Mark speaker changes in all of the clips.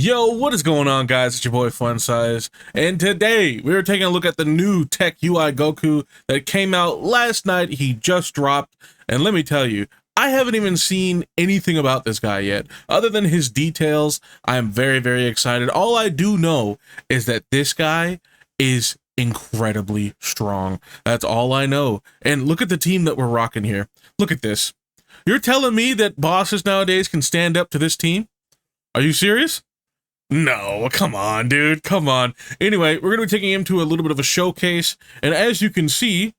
Speaker 1: Yo, what is going on, guys? It's your boy Fun Size, and today we are taking a look at the new Tech UI Goku that came out last night. He just dropped, and let me tell you, I haven't even seen anything about this guy yet, other than his details. I am very, very excited. All I do know is that this guy is incredibly strong. That's all I know. And look at the team that we're rocking here. Look at this. You're telling me that bosses nowadays can stand up to this team? Are you serious? No, come on, dude. Come on. Anyway, we're going to be taking him to a little bit of a showcase. And as you can see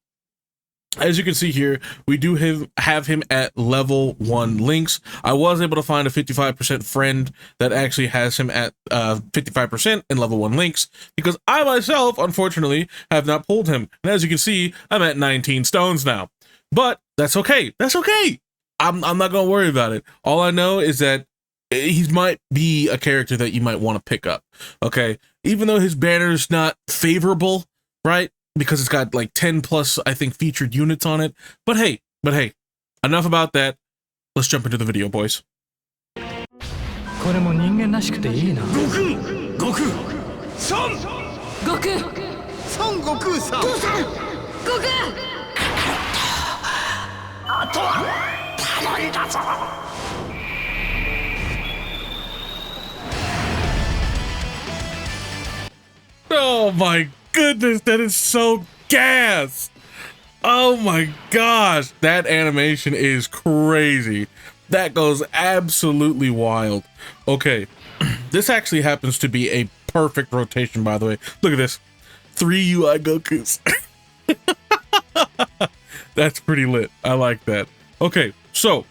Speaker 1: here, we do have him at level 1 links. I was able to find a 55% friend that actually has him at 55% in level 1 links, because I myself, unfortunately, have not pulled him. And as you can see, I'm at 19 stones now. But that's okay. That's okay. I'm not going to worry about it. All I know is that he might be a character that you might want to pick up, okay? Even though his banner's not favorable, right? Because it's got like 10 plus, I think, featured units on it. But hey, enough about that. Let's jump into the video, boys. Oh my goodness, that is so gas! Oh my gosh, that animation is crazy. That goes absolutely wild. Okay, this actually happens to be a perfect rotation, by the way. Look at this. 3 UI Gokus. That's pretty lit. I like that. Okay, so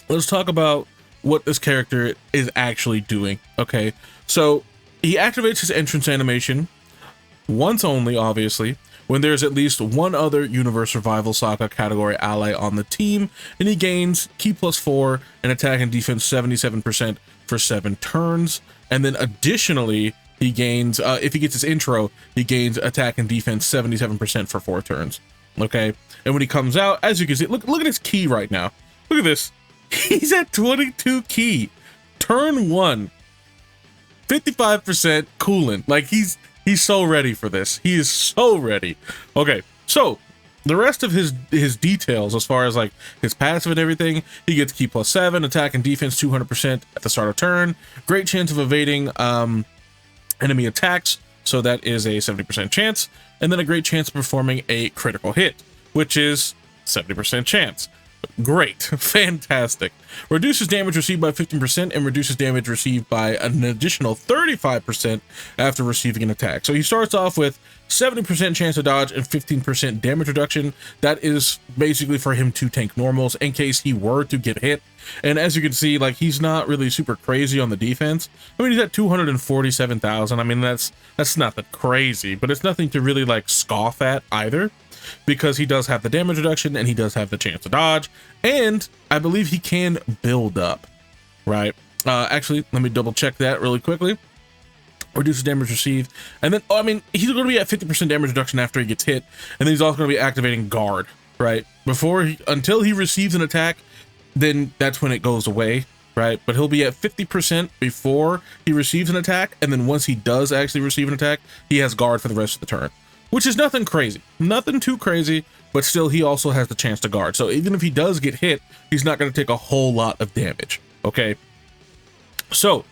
Speaker 1: let's talk about what this character is actually doing. Okay, so he activates his entrance animation once only, obviously, when there's at least one other Universe Survival Saga category ally on the team, and he gains Ki +4 and attack and defense 77% for 7 turns. And then additionally, he gains, if he gets his intro, he gains attack and defense 77% for 4 turns. Okay, and when he comes out, as you can see, look at his ki right now. Look at this. He's at 22 ki. Turn 1. 55% coolant. Like he's so ready for this. He is so ready. Okay, so the rest of his details, as far as like his passive and everything, he gets Ki +7, attack and defense 200% at the start of turn, great chance of evading enemy attacks, so that is a 70% chance, and then a great chance of performing a critical hit, which is 70% chance. Great. Fantastic. Reduces damage received by 15% and reduces damage received by an additional 35% after receiving an attack. So he starts off with 70% chance to dodge and 15% damage reduction. That is basically for him to tank normals in case he were to get hit. And as you can see, like, he's not really super crazy on the defense. I mean, he's at 247,000. I mean, that's nothing crazy, but it's nothing to really like scoff at either, because he does have the damage reduction and he does have the chance to dodge, and I believe he can build up, right? Actually, let me double check that really quickly. Reduces damage received, and then, I mean, he's going to be at 50% damage reduction after he gets hit, and then he's also going to be activating guard, right? Until he receives an attack, then that's when it goes away, right? But he'll be at 50% before he receives an attack, and then once he does actually receive an attack, he has guard for the rest of the turn. Which is nothing crazy, nothing too crazy, but still he also has the chance to guard. So even if he does get hit, he's not going to take a whole lot of damage, okay? So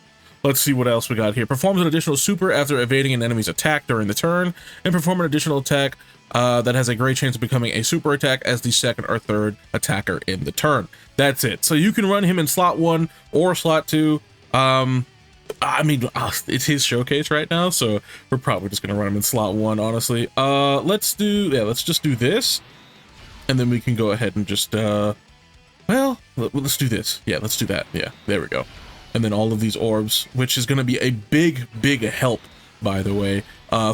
Speaker 1: let's see what else we got here. Performs an additional super after evading an enemy's attack during the turn, and perform an additional attack that has a great chance of becoming a super attack as the second or third attacker in the turn. That's it. So you can run him in slot 1 or slot 2. I mean, it's his showcase right now, so we're probably just gonna run him in slot 1, honestly. Let's just do this, and then we can go ahead and just well, let's do this. Yeah, let's do that. Yeah, there we go. And then all of these orbs, which is gonna be a big help, by the way,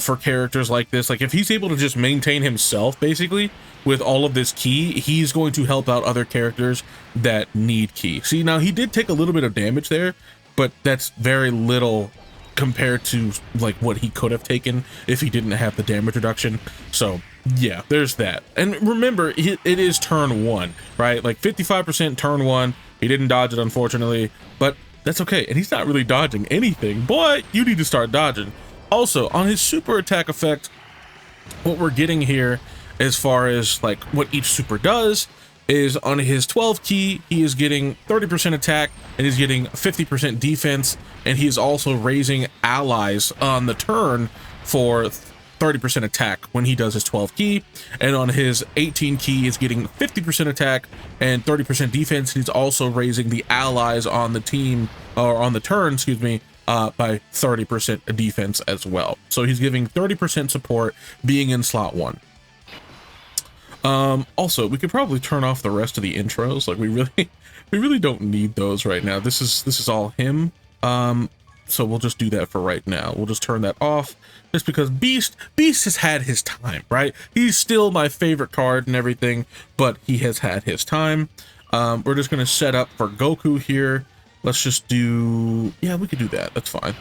Speaker 1: for characters like this. Like, if he's able to just maintain himself basically with all of this ki, he's going to help out other characters that need ki. See, now he did take a little bit of damage there, but that's very little compared to like what he could have taken if he didn't have the damage reduction. So yeah, there's that. And remember, it is turn 1, right? Like 55% turn 1. He didn't dodge it, unfortunately, but That's okay. And he's not really dodging anything, but you need to start dodging. Also, on his super attack effect, what we're getting here as far as like what each super does is on his 12 key, he is getting 30% attack and he's getting 50% defense. And he is also raising allies on the turn for 30% attack when he does his 12 key. And on his 18 key, he's getting 50% attack and 30% defense. He's also raising the allies on the team, or on the turn, excuse me, by 30% defense as well. So he's giving 30% support being in slot 1. Also, we could probably turn off the rest of the intros. Like we really don't need those right now. This is all him. So we'll just do that for right now. We'll just turn that off just because Beast has had his time, right? He's still my favorite card and everything, but he has had his time. We're just going to set up for Goku here. Let's just do, yeah, we could do that. That's fine.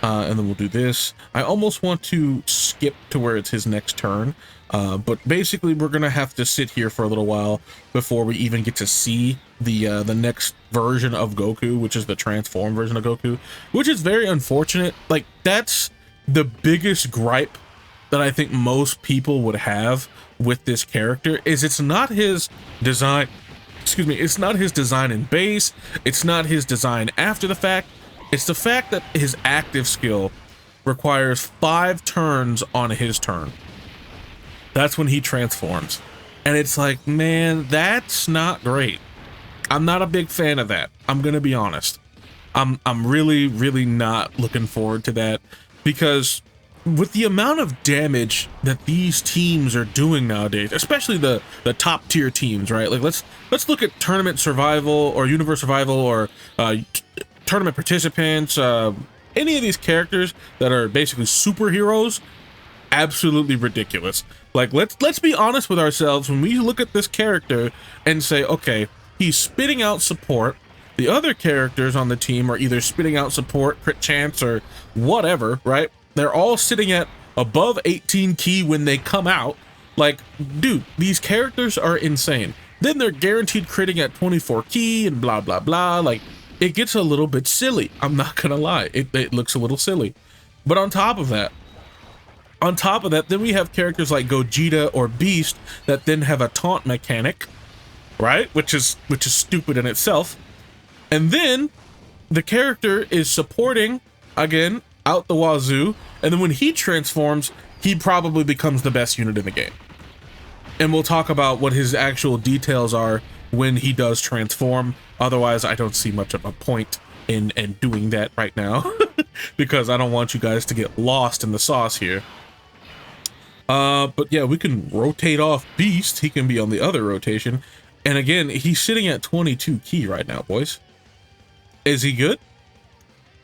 Speaker 1: And then we'll do this. I almost want to skip to where it's his next turn. But basically we're going to have to sit here for a little while before we even get to see the next version of Goku, which is the transform version of Goku, which is very unfortunate. Like, that's the biggest gripe that I think most people would have with this character, is it's not his design, excuse me, it's not his design in base, it's not his design after the fact, it's the fact that his active skill requires 5 turns on his turn. That's when he transforms. And it's like, man, that's not great. I'm not a big fan of that. I'm gonna be honest. I'm really not looking forward to that, because with the amount of damage that these teams are doing nowadays, especially the top tier teams, right? Like let's look at tournament survival or universe survival or tournament participants, any of these characters that are basically superheroes. Absolutely ridiculous. Like, let's be honest with ourselves when we look at this character and say, okay, he's spitting out support. The other characters on the team are either spitting out support, crit chance, or whatever, right? They're all sitting at above 18 key when they come out. Like, dude, these characters are insane. Then they're guaranteed critting at 24 key and blah, blah, blah. Like, it gets a little bit silly. I'm not gonna lie. It looks a little silly. But on top of that, then we have characters like Gogeta or Beast that then have a taunt mechanic, right? Which is stupid in itself. And then the character is supporting, again, out the wazoo. And then when he transforms, he probably becomes the best unit in the game. And we'll talk about what his actual details are when he does transform. Otherwise, I don't see much of a point in doing that right now because I don't want you guys to get lost in the sauce here. But yeah, we can rotate off Beast. He can be on the other rotation. And again, he's sitting at 22 key right now, boys. Is he good?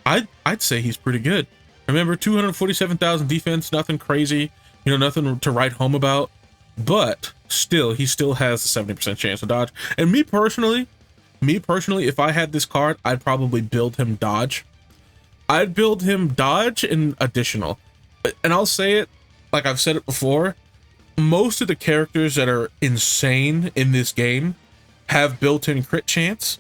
Speaker 1: I'd say he's pretty good. Remember, 247,000 defense, nothing crazy, you know, nothing to write home about. But still, he still has a 70% chance to dodge. And me personally, if I had this card, I'd probably build him dodge. I'd build him dodge and additional. And I'll say it, like I've said it before, most of the characters that are insane in this game have built-in crit chance,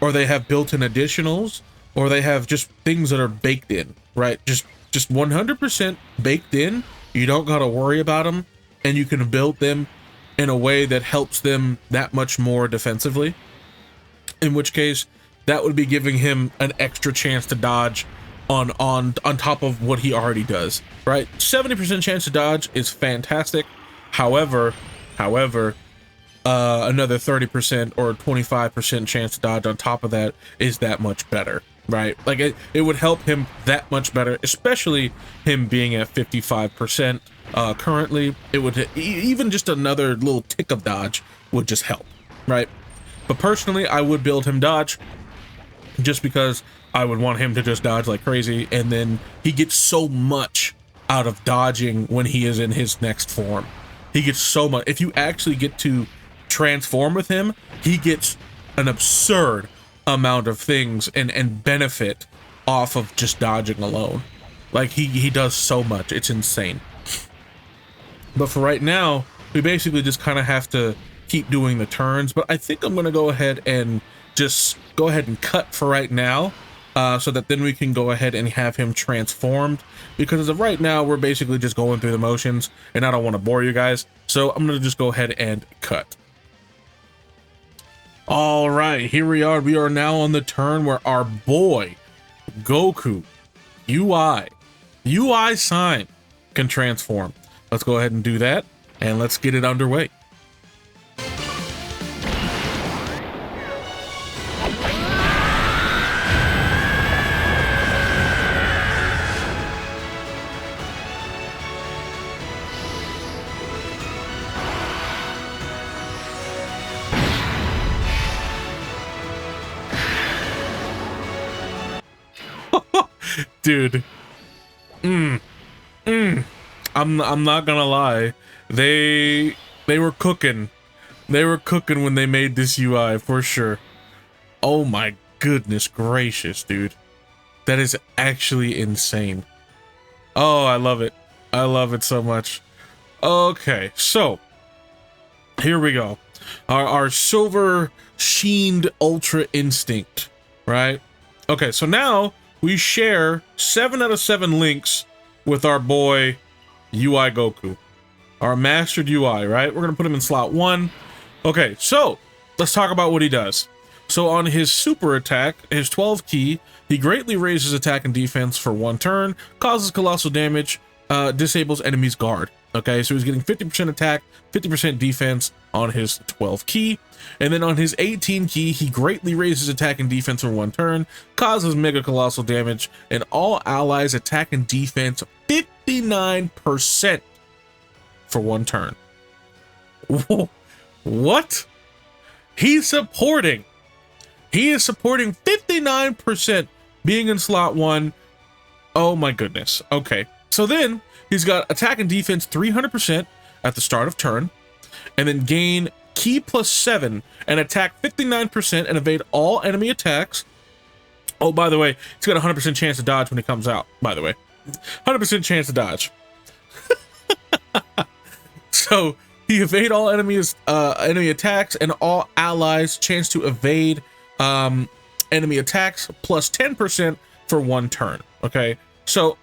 Speaker 1: or they have built-in additionals, or they have just things that are baked in, right? Just 100% baked in. You don't got to worry about them, and you can build them in a way that helps them that much more defensively. In which case, that would be giving him an extra chance to dodge on top of what he already does, right? 70% chance to dodge is fantastic. However, another 30% or 25% chance to dodge on top of that is that much better, right? Like it would help him that much better, especially him being at 55% currently. It would even just another little tick of dodge would just help, right? But personally, I would build him dodge just because I would want him to just dodge like crazy, and then he gets so much out of dodging when he is in his next form. He gets so much. If you actually get to transform with him, he gets an absurd amount of things and benefit off of just dodging alone. Like he does so much. It's insane. But for right now, we basically just kind of have to keep doing the turns. But I think I'm going to go ahead and just cut for right now. so that then we can go ahead and have him transformed, because as of right now we're basically just going through the motions and I don't want to bore you guys, so I'm gonna just go ahead and cut. All right, here we are now on the turn where our boy Goku UI sign can transform. Let's go ahead and do that, and let's get it underway. Dude, I'm not gonna lie, they were cooking. They were cooking when they made this UI for sure. Oh my goodness gracious, dude. That is actually insane. Oh, I love it. I love it so much. Okay, so here we go. Our silver sheened ultra instinct, right? Okay, so now we share 7 out of 7 links with our boy UI Goku, our mastered UI, right? We're gonna put him in slot 1. Okay, so let's talk about what he does. So on his super attack, his 12 key, he greatly raises attack and defense for 1 turn, causes colossal damage, disables enemy's guard. Okay, so he's getting 50% attack, 50% defense on his 12 key. And then on his 18 key, he greatly raises attack and defense for 1 turn, causes mega colossal damage, and all allies attack and defense 59% for 1 turn. What? He is supporting 59% being in slot 1. Oh my goodness. Okay, so then he's got attack and defense 300% at the start of turn, and then gain key +7 and attack 59% and evade all enemy attacks. Oh, by the way, he's got a 100% chance to dodge when he comes out, by the way. 100% chance to dodge. So he evade all enemy attacks, and all allies chance to evade enemy attacks +10% for 1 turn. Okay, so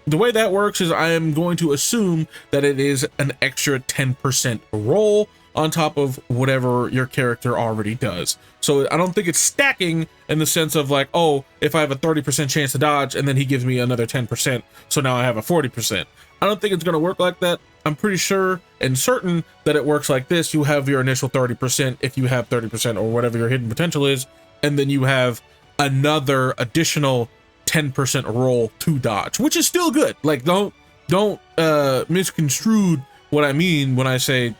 Speaker 1: the way that works is I am going to assume that it is an extra 10% roll on top of whatever your character already does. So I don't think it's stacking in the sense of like, oh, if I have a 30% chance to dodge and then he gives me another 10%, so now I have a 40%. I don't think it's going to work like that. I'm pretty sure and certain that it works like this. You have your initial 30% if you have 30% or whatever your hidden potential is, and then you have another additional 10% roll to dodge, which is still good. Like, don't misconstrue what I mean when I say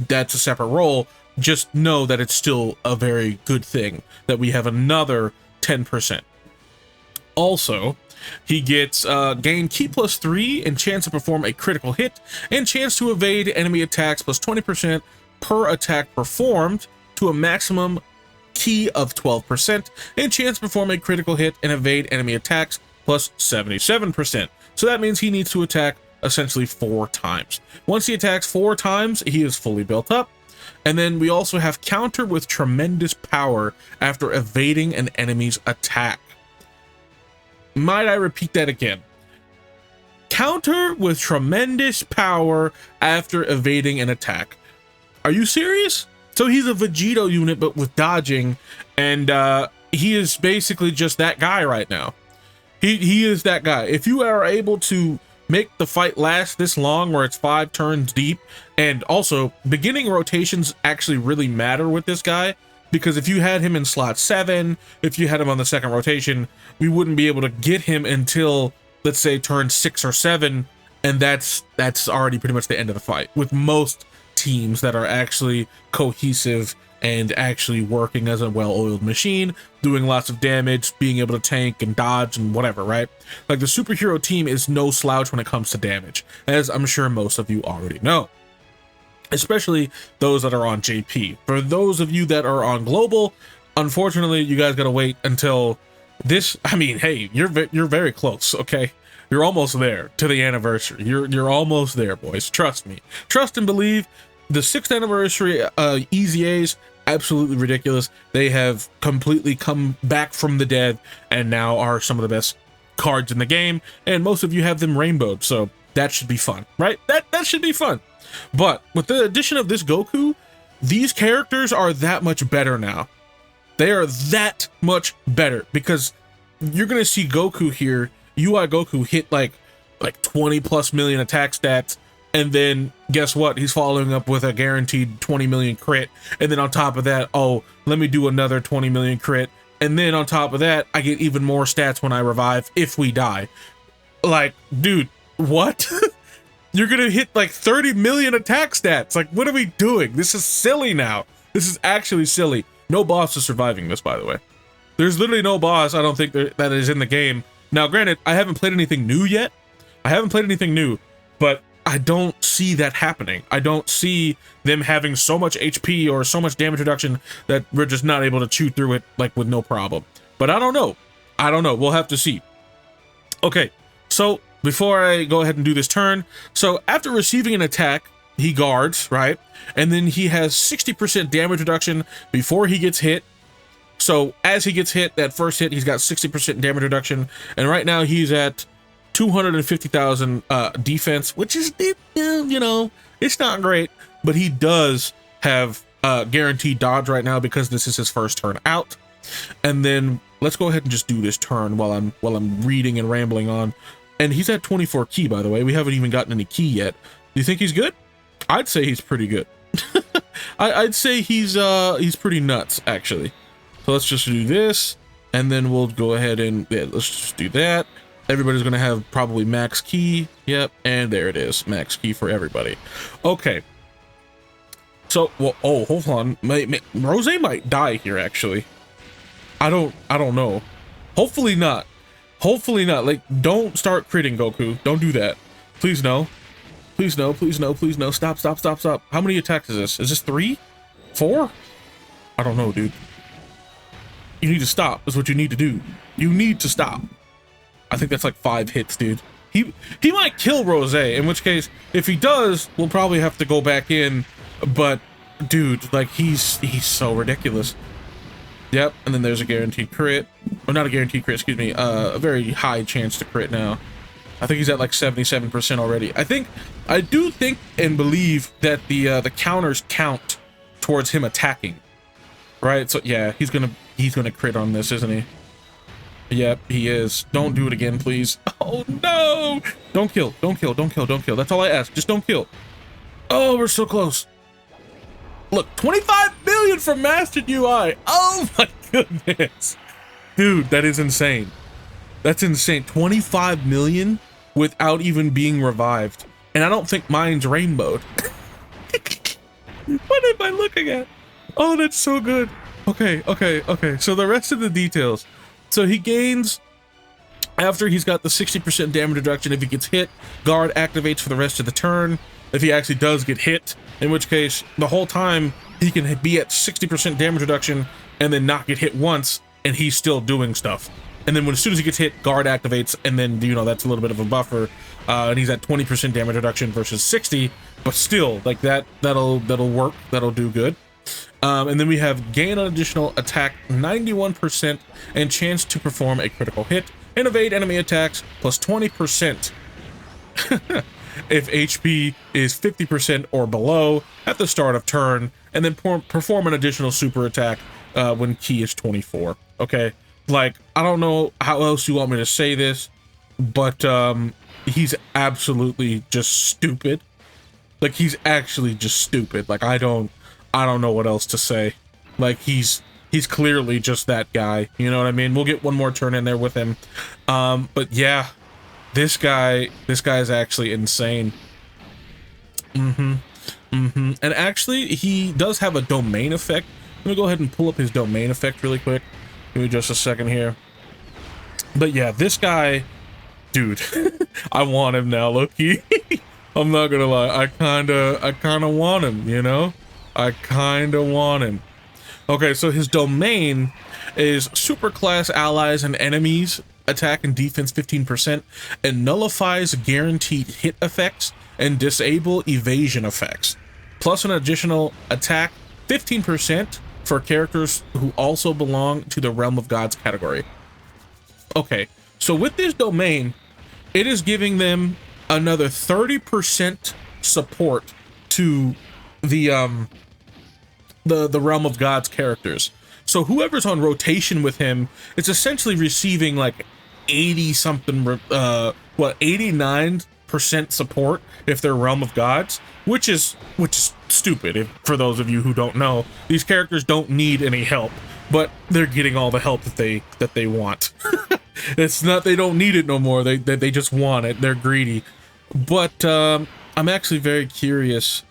Speaker 1: that's a separate roll. Just know that it's still a very good thing that we have another 10%. Also, he gets gain key +3 and chance to perform a critical hit, and chance to evade enemy attacks +20% per attack performed to a maximum key of 12%, and chance to perform a critical hit and evade enemy attacks +77%. So that means he needs to attack essentially 4 times. Once he attacks 4 times, he is fully built up. And then we also have counter with tremendous power after evading an enemy's attack. Might I repeat that again? Counter with tremendous power after evading an attack. Are you serious? So he's a Vegito unit, but with dodging, and he is basically just that guy right now. He is that guy. If you are able to make the fight last this long, where it's 5 turns deep, and also beginning rotations actually really matter with this guy, because if you had him in slot 7, if you had him on the second rotation, we wouldn't be able to get him until, let's say, turn 6 or 7, and that's already pretty much the end of the fight with most teams that are actually cohesive and actually working as a well-oiled machine, doing lots of damage, being able to tank and dodge and whatever, right? Like, the superhero team is no slouch when it comes to damage, as I'm sure most of you already know, especially those that are on JP. For those of you that are on global, unfortunately, you guys gotta wait until this. I mean, hey, you're very close, okay? You're almost there to the anniversary. You're almost there, boys. Trust me. Trust and believe. The 6th anniversary Easy A's absolutely ridiculous. They have completely come back from the dead and now are some of the best cards in the game, and most of you have them rainbowed, so that should be fun, right? That should be fun. But with the addition of this Goku, these characters are that much better now. They are that much better because you're gonna see Goku here, UI Goku hit like 20 plus million attack stats, and then guess what? He's following up with a guaranteed 20 million crit, and then on top of that, oh, let me do another 20 million crit, and then on top of that, I get even more stats when I revive if we die. Like, dude, what? You're gonna hit like 30 million attack stats. Like, what are we doing? This is silly now. This is actually silly. No boss is surviving this, by the way. There's literally no boss, I don't think, that is in the game. Now, granted, I haven't played anything new yet. But I don't see that happening. I don't see them having so much HP or so much damage reduction that we're just not able to chew through it like with no problem. But I don't know. We'll have to see. Okay, so before I go ahead and do this turn, so after receiving an attack, he guards, right? And then he has 60% damage reduction before he gets hit. So as he gets hit, that first hit, he's got 60% damage reduction. And right now he's at 250,000 defense, which is, you know, it's not great, but he does have guaranteed dodge right now because this is his first turn out. And then let's go ahead and just do this turn while I'm reading and rambling on. And he's at 24 ki, by the way. We haven't even gotten any ki yet. Do you think he's good? I'd say he's pretty good. I'd say he's pretty nuts, actually. So let's just do this, and then we'll go ahead and let's just do that. Everybody's gonna have probably max ki. Yep, and there it is, max ki for everybody. Okay. So, well, oh, hold on. Rose might die here, actually. I don't know. Hopefully not. Hopefully not. Like, don't start critting, Goku. Don't do that. Please no. Please no. Please no. Please no. Stop. Stop. Stop. Stop. How many attacks is this? Is this 3? 4? I don't know, dude. You need to stop. Is what you need to do. You need to stop. I think that's like 5 hits, dude. He might kill Rose, in which case, if he does, we'll probably have to go back in. But, dude, like, he's so ridiculous. Yep, and then there's a guaranteed crit. Or not a guaranteed crit, excuse me. A very high chance to crit now. I think he's at like 77% already. I do think and believe that the counters count towards him attacking. Right? So yeah, he's gonna crit on this, isn't he? Yep, he is. Don't do it again, please. Oh no! Don't kill. Don't kill. Don't kill. Don't kill. That's all I ask. Just don't kill. Oh, we're so close. Look, 25 million from Mastered UI. Oh my goodness. Dude, that is insane. That's insane. 25 million without even being revived. And I don't think mine's rainbowed. What am I looking at? Oh, that's so good. Okay. So the rest of the details. So he gains, after he's got the 60% damage reduction, if he gets hit, guard activates for the rest of the turn. If he actually does get hit, in which case, the whole time, he can be at 60% damage reduction and then not get hit once, and he's still doing stuff. And then as soon as he gets hit, guard activates, and then, you know, that's a little bit of a buffer. And he's at 20% damage reduction versus 60, but still, like, that'll work. That'll do good. And then we have gain an additional attack 91% and chance to perform a critical hit and evade enemy attacks plus 20% if HP is 50% or below at the start of turn, and then perform an additional super attack when ki is 24. Okay, like, I don't know how else you want me to say this, but he's absolutely just stupid. Like, he's actually just stupid. Like, I don't know what else to say. Like, he's clearly just that guy. You know what I mean? We'll get one more turn in there with him. But yeah, this guy is actually insane. And actually, he does have a domain effect. Let me go ahead and pull up his domain effect really quick. Give me just a second here. But yeah, this guy, dude, I want him now, Loki. I'm not gonna lie. I kinda want him, you know? I kinda want him. Okay, so his domain is superclass allies and enemies attack and defense 15%, and nullifies guaranteed hit effects and disable evasion effects, plus an additional attack 15% for characters who also belong to the Realm of Gods category. Okay, so with this domain, it is giving them another 30% support to the Realm of Gods characters. So whoever's on rotation with him is essentially receiving like 80 something, 89% support if they're Realm of Gods, which is stupid. For those of you who don't know, these characters don't need any help, but they're getting all the help that they want. It's not they don't need it no more. They just want it. They're greedy. But I'm actually very curious.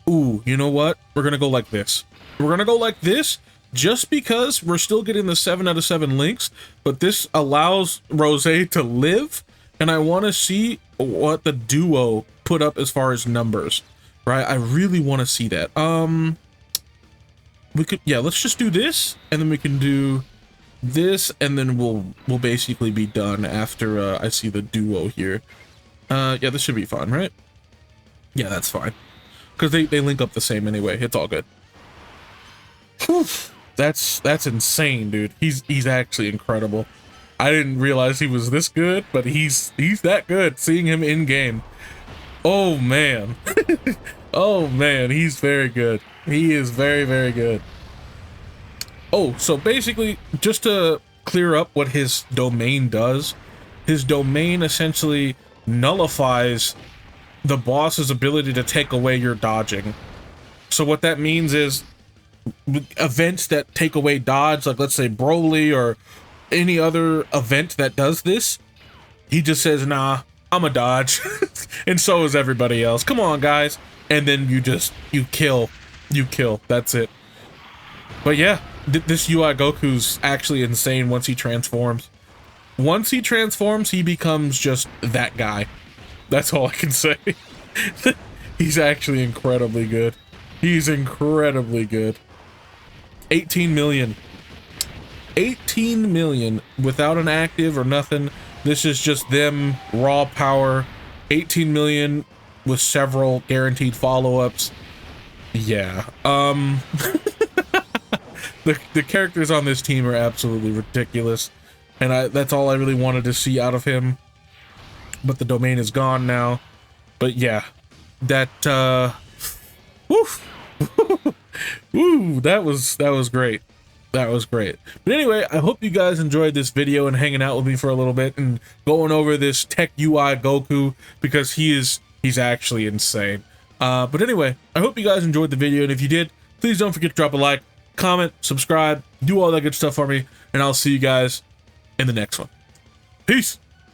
Speaker 1: Ooh, you know what? We're gonna go like this. We're gonna go like this just because we're still getting the 7 out of 7 links, but this allows Rose to live, and I want to see what the duo put up as far as numbers, right? I really want to see that. We could, yeah, let's just do this, and then we can do this, and then we'll basically be done after I see the duo here. Yeah, this should be fine, right? Yeah, that's fine. Because they link up the same anyway. It's all good. Whew. That's insane, dude. He's actually incredible. I didn't realize he was this good, but he's that good. Seeing him in game. Oh man. Oh man, he's very good. He is very, very good. Oh, so basically, just to clear up what his domain does, his domain essentially nullifies the boss's ability to take away your dodging. So what that means is events that take away dodge, like let's say Broly or any other event that does this, he just says, nah, I'm a dodge. And so is everybody else. Come on, guys. And then you kill. That's it. But yeah, this UI Goku's actually insane once he transforms. Once he transforms, he becomes just that guy. That's all I can say. He's actually incredibly good. He's incredibly good. 18 million. 18 million without an active or nothing. This is just them raw power. 18 million with several guaranteed follow-ups. Yeah. The characters on this team are absolutely ridiculous. And that's all I really wanted to see out of him. But the domain is gone now. But yeah. That woof. Woo, that was great. That was great. But anyway, I hope you guys enjoyed this video and hanging out with me for a little bit and going over this Tech UI Goku, because he's actually insane. But anyway, I hope you guys enjoyed the video, and if you did, please don't forget to drop a like, comment, subscribe, do all that good stuff for me, and I'll see you guys in the next one. Peace.